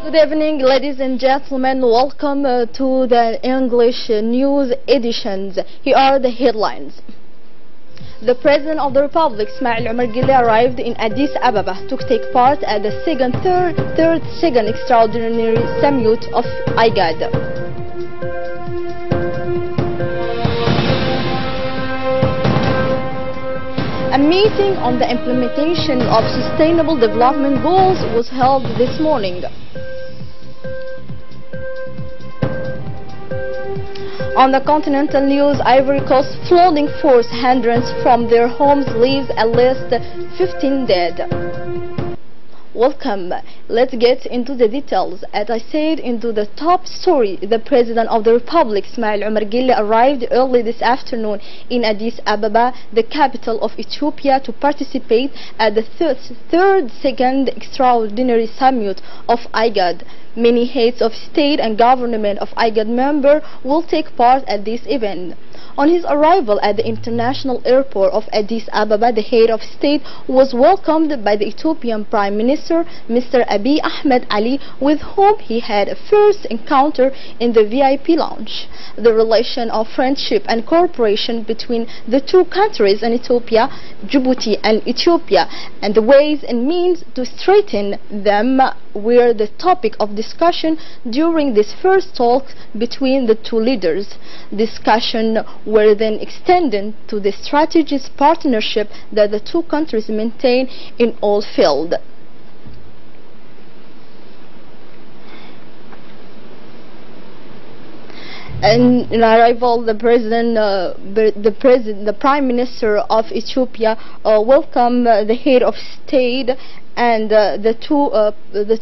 Good evening, ladies and gentlemen. Welcome to the English news editions. Here are the headlines. The President of the Republic, Ismail Omar Guelleh, arrived in Addis Ababa to take part at the second extraordinary summit of IGAD. A meeting on the implementation of Sustainable Development Goals was held this morning. On the continental news, Ivory Coast flooding forced hundreds from their homes, leaves at least 15 dead. Welcome. Let's get into the details. As I said into the top story, the President of the Republic, Ismail Omar Guelleh, arrived early this afternoon in Addis Ababa, the capital of Ethiopia, to participate at the second extraordinary summit of IGAD. Many heads of state and government of IGAD member will take part at this event. On his arrival at the international airport of Addis Ababa, the head of state was welcomed by the Ethiopian Prime Minister, Mr. Abiy Ahmed Ali, with whom he had a first encounter in the VIP lounge. The relation of friendship and cooperation between the two countries in Ethiopia, Djibouti and Ethiopia, and the ways and means to strengthen them were the topic of discussion during this first talk between the two leaders. Discussion were then extended to the strategic partnership that the two countries maintain in all fields. And in arrival, the Prime Minister of Ethiopia welcomed the head of state, and the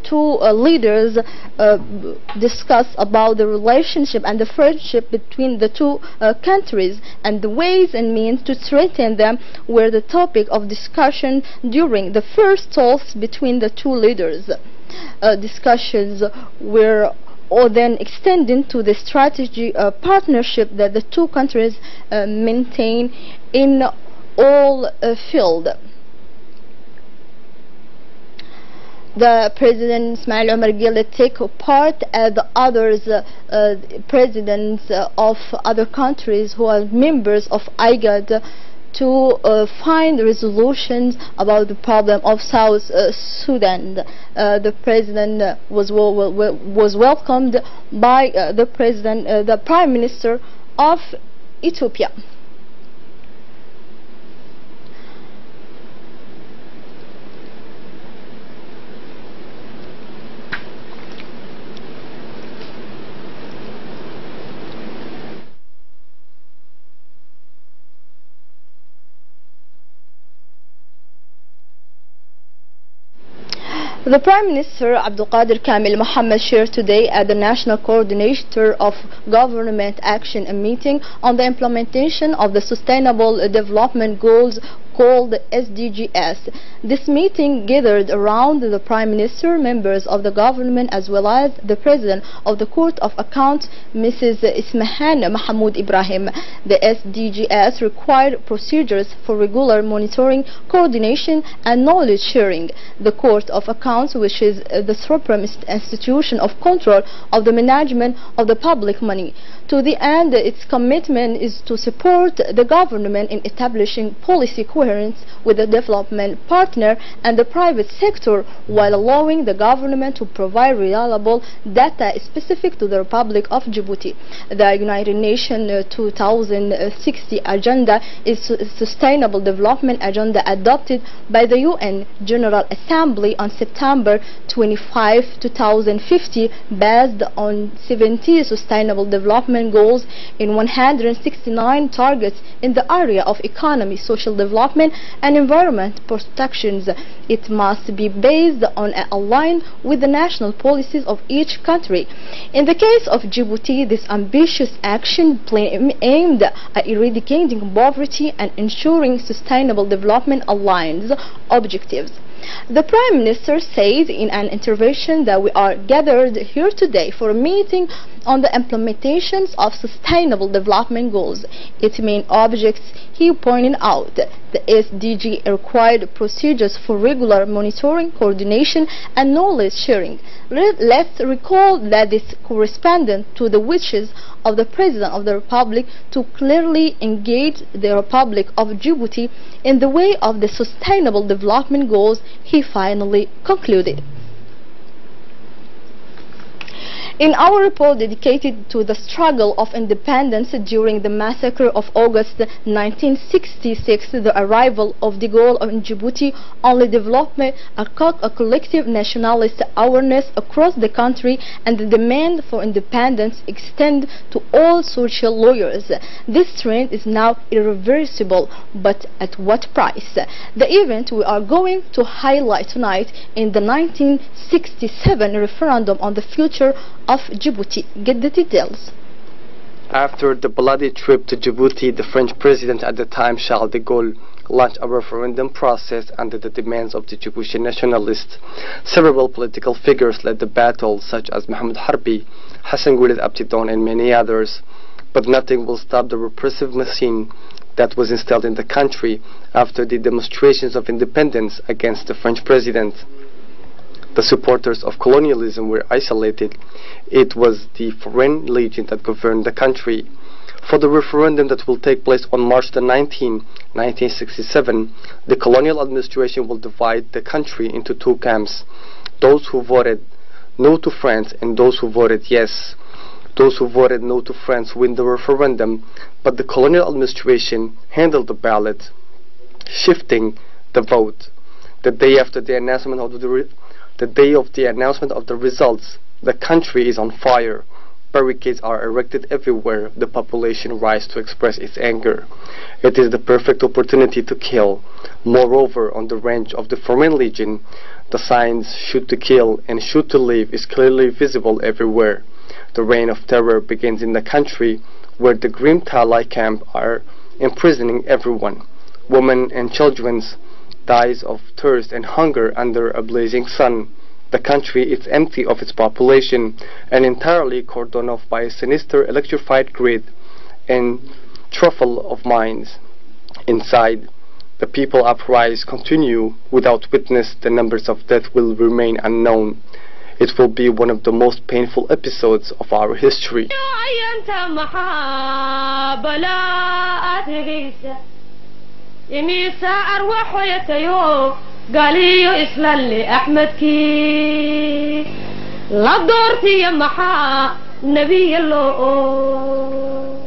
two leaders discussed about the relationship and the friendship between the two countries, and the ways and means to strengthen them were the topic of discussion during the first talks between the two leaders. Discussions were then extended to the strategy partnership that the two countries maintain in all fields. The President Ismail Omar Guelleh take part as the others presidents of other countries who are members of IGAD to find resolutions about the problem of South Sudan. The President was welcomed by the Prime Minister of Ethiopia. The Prime Minister Abdulqadir Kamil Mohammed shared today at the National Coordinator of Government Action a meeting on the implementation of the Sustainable Development Goals called SDGs. This meeting gathered around the Prime Minister, members of the government, as well as the President of the Court of Accounts, Mrs. Ismahan Mahmoud Ibrahim. The SDGs required procedures for regular monitoring, coordination and knowledge sharing. The Court of Accounts, which is the supreme institution of control of the management of the public money. To the end, its commitment is to support the government in establishing policy coherence with the development partner and the private sector, while allowing the government to provide reliable data specific to the Republic of Djibouti. The United Nations 2060 agenda is a sustainable development agenda adopted by the UN General Assembly on September 25, 2050, based on 70 sustainable development goals in 169 targets in the area of economy, social development and environment protections. It must be based on and aligned with the national policies of each country. In the case of Djibouti, this ambitious action plan aimed at eradicating poverty and ensuring sustainable development aligns objectives. The Prime Minister said in an intervention that we are gathered here today for a meeting on the implementations of Sustainable Development Goals. Its main objects, he pointed out, the SDG required procedures for regular monitoring, coordination and knowledge sharing. Let's recall that this corresponded to the wishes of the President of the Republic to clearly engage the Republic of Djibouti in the way of the Sustainable Development Goals, he finally concluded. In our report dedicated to the struggle of independence during the massacre of August 1966, the arrival of de Gaulle in Djibouti only developed a collective nationalist awareness across the country, and the demand for independence extended to all social layers. This trend is now irreversible, but at what price? The event we are going to highlight tonight in the 1967 referendum on the future of Djibouti. Get the details. After the bloody trip to Djibouti, the French president at the time, Charles de Gaulle, launched a referendum process under the demands of the Djiboutian nationalists. Several political figures led the battle, such as Mohamed Harbi, Hassan Goulet Abtidon and many others. But nothing will stop the repressive machine that was installed in the country after the demonstrations of independence against the French president. The supporters of colonialism were isolated. It was the Foreign Legion that governed the country. For the referendum that will take place on March the 19th, 1967, the colonial administration will divide the country into two camps. Those who voted no to France and those who voted yes. Those who voted no to France win the referendum, but the colonial administration handled the ballot, shifting the vote. The day after the announcement of the results, the country is on fire. Barricades are erected everywhere. The population rises to express its anger. It is the perfect opportunity to kill. Moreover, on the range of the Foreign Legion, the signs "shoot to kill" and "shoot to live" is clearly visible everywhere. The reign of terror begins in the country, where the Grim Talai camp are imprisoning everyone. Women and children dies of thirst and hunger under a blazing sun. The country is empty of its population and entirely cordoned off by a sinister electrified grid and truffle of mines. Inside, the people uprise continue without witness. The numbers of death will remain unknown. It will be one of the most painful episodes of our history. إميسا أروح ويتيو قاليو إسلالي أحمد كي لا دورتي يا محا نبي الله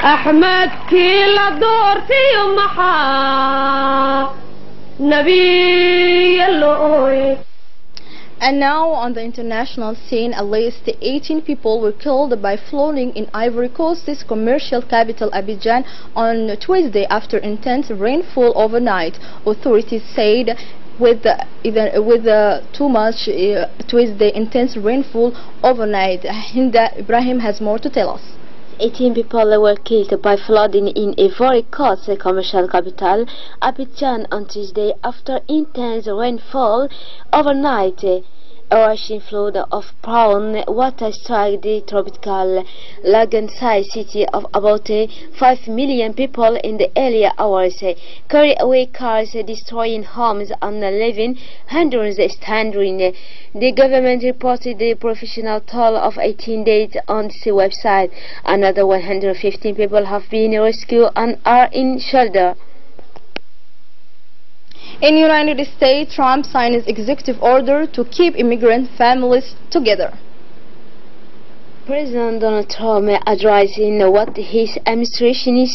أحمد كي لا دورتي يا محا نبي الله. And now on the international scene, at least 18 people were killed by flooding in Ivory Coast's commercial capital Abidjan on Tuesday after intense rainfall overnight. Authorities said with too much Tuesday intense rainfall overnight. Hinda Ibrahim has more to tell us. 18 people were killed by flooding in Ivory Coast commercial capital Abidjan on Tuesday after intense rainfall overnight. A rushing flood of brown water struck the tropical lagoon-sized city of about 5 million people in the early hours, carrying away cars, destroying homes and leaving hundreds stranded. The government reported the professional toll of 18 deaths on its website. Another 115 people have been rescued and are in shelter. In the United States, Trump signed his executive order to keep immigrant families together. President Donald Trump, addressing what his administration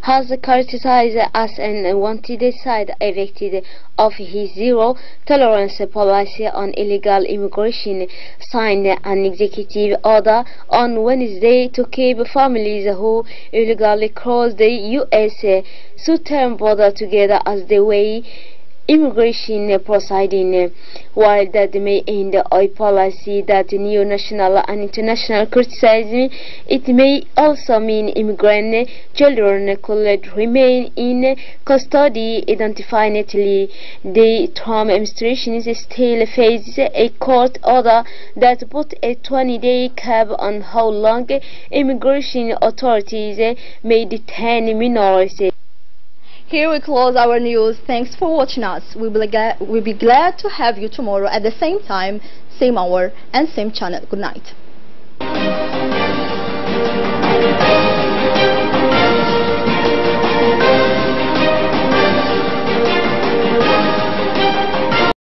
has characterized as an unwanted side effect of his zero-tolerance policy on illegal immigration, signed an executive order on Wednesday to keep families who illegally cross the U.S. southern border together as the way immigration proceeding. While that may end a policy that new national and international criticism, it may also mean immigrant children could remain in custody indefinitely. The Trump administration still faces a court order that put a 20-day cap on how long immigration authorities may detain minors. Here we close our news. Thanks for watching us. We'll be glad to have you tomorrow at the same time, same hour and same channel. Good night.